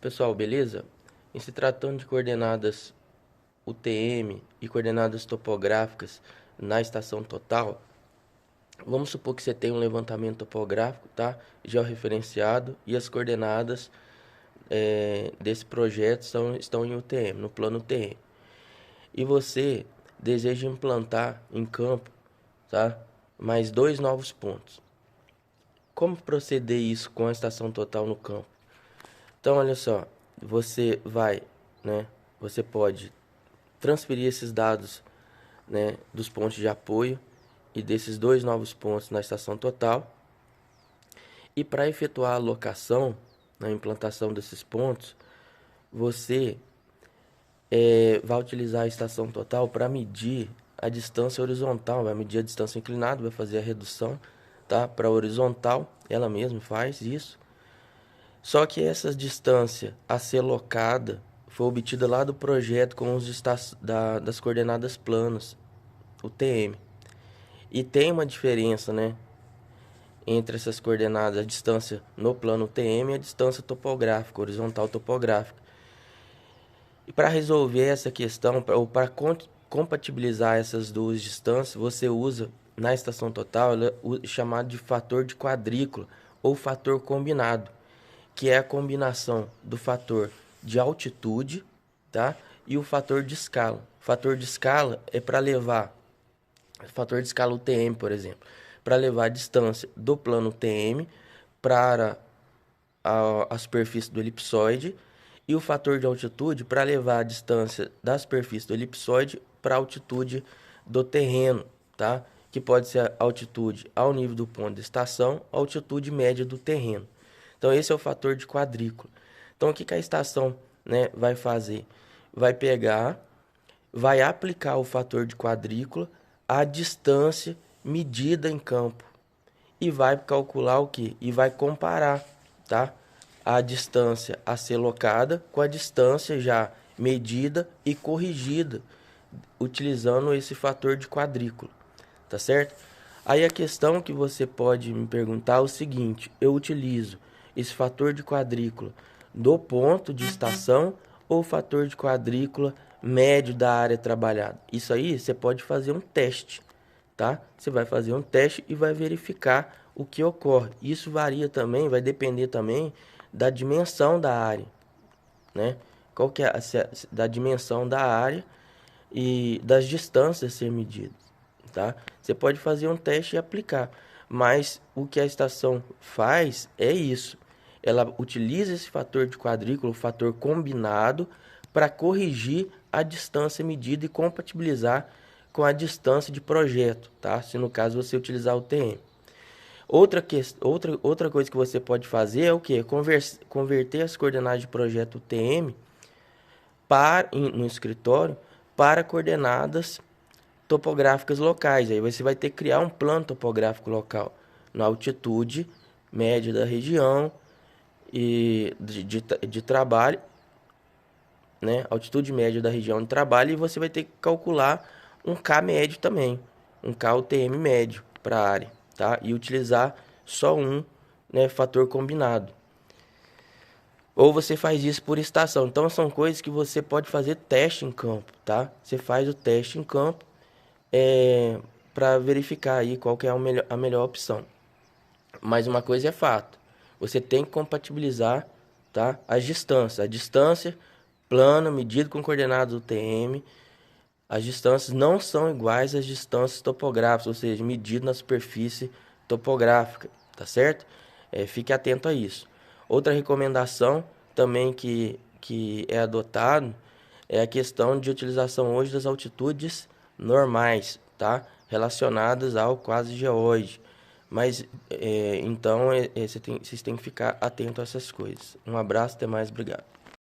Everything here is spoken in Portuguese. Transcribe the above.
Pessoal, beleza? Em se tratando de coordenadas UTM e coordenadas topográficas na estação total, vamos supor que você tem um levantamento topográfico, tá? Georreferenciado e as coordenadas desse projeto estão em UTM, no plano UTM. E você deseja implantar em campo, tá? Mais dois novos pontos. Como proceder isso com a estação total no campo? Então, olha só, você vai, né? Você pode transferir esses dados, né, dos pontos de apoio e desses dois novos pontos na estação total. E para efetuar a alocação, na implantação desses pontos, você vai utilizar a estação total para medir a distância horizontal, vai medir a distância inclinada, vai fazer a redução, tá? Para horizontal, ela mesma faz isso. Só que essa distância a ser locada foi obtida lá do projeto com os das coordenadas planas, o TM. E tem uma diferença, né, entre essas coordenadas, a distância no plano TM e a distância topográfica, horizontal topográfica. E para resolver essa questão, ou para compatibilizar essas duas distâncias, você usa na estação total chamado de fator de quadrícula ou fator combinado, que é a combinação do fator de altitude, tá? E o fator de escala. O fator de escala é para levar, fator de escala UTM, por exemplo, para levar a distância do plano TM para a superfície do elipsoide, e o fator de altitude para levar a distância da superfície do elipsoide para a altitude do terreno, tá? Que pode ser a altitude ao nível do ponto de estação, a altitude média do terreno. Então esse é o fator de quadrícula. Então o que a estação, né, vai fazer? Vai pegar, vai aplicar o fator de quadrícula à distância medida em campo e vai calcular o que? E vai comparar, tá? A distância a ser locada com a distância já medida e corrigida utilizando esse fator de quadrícula, tá certo? Aí a questão que você pode me perguntar é o seguinte: eu utilizo esse fator de quadrícula do ponto de estação ou fator de quadrícula médio da área trabalhada? Isso aí você pode fazer um teste, tá? Você vai fazer um teste e vai verificar o que ocorre. Isso varia também, vai depender também da dimensão da área, né? Qual que é da dimensão da área e das distâncias a ser medidas, tá? Você pode fazer um teste e aplicar, mas o que a estação faz é isso. Ela utiliza esse fator de quadrícula, o fator combinado, para corrigir a distância medida e compatibilizar com a distância de projeto, tá? Se no caso você utilizar o TM. Outra coisa que você pode fazer é o que? Converter as coordenadas de projeto TM no escritório para coordenadas topográficas locais. Aí você vai ter que criar um plano topográfico local na altitude média da região e de trabalho, né? Altitude média da região de trabalho, e você vai ter que calcular um K médio também, um KUTM médio para a área, tá? E utilizar só um, né, fator combinado. Ou você faz isso por estação. Então são coisas que você pode fazer teste em campo, tá? Você faz o teste em campo para verificar aí qual que é a melhor opção. Mas uma coisa é fato: você tem que compatibilizar, tá, as distâncias. A distância plana, medida com coordenadas UTM, as distâncias não são iguais às distâncias topográficas, ou seja, medido na superfície topográfica, tá certo? Fique atento a isso. Outra recomendação também que é adotado é a questão de utilização hoje das altitudes normais, tá? Relacionadas ao quase geóide. Mas, então, vocês têm que ficar atento a essas coisas. Um abraço, até mais, obrigado.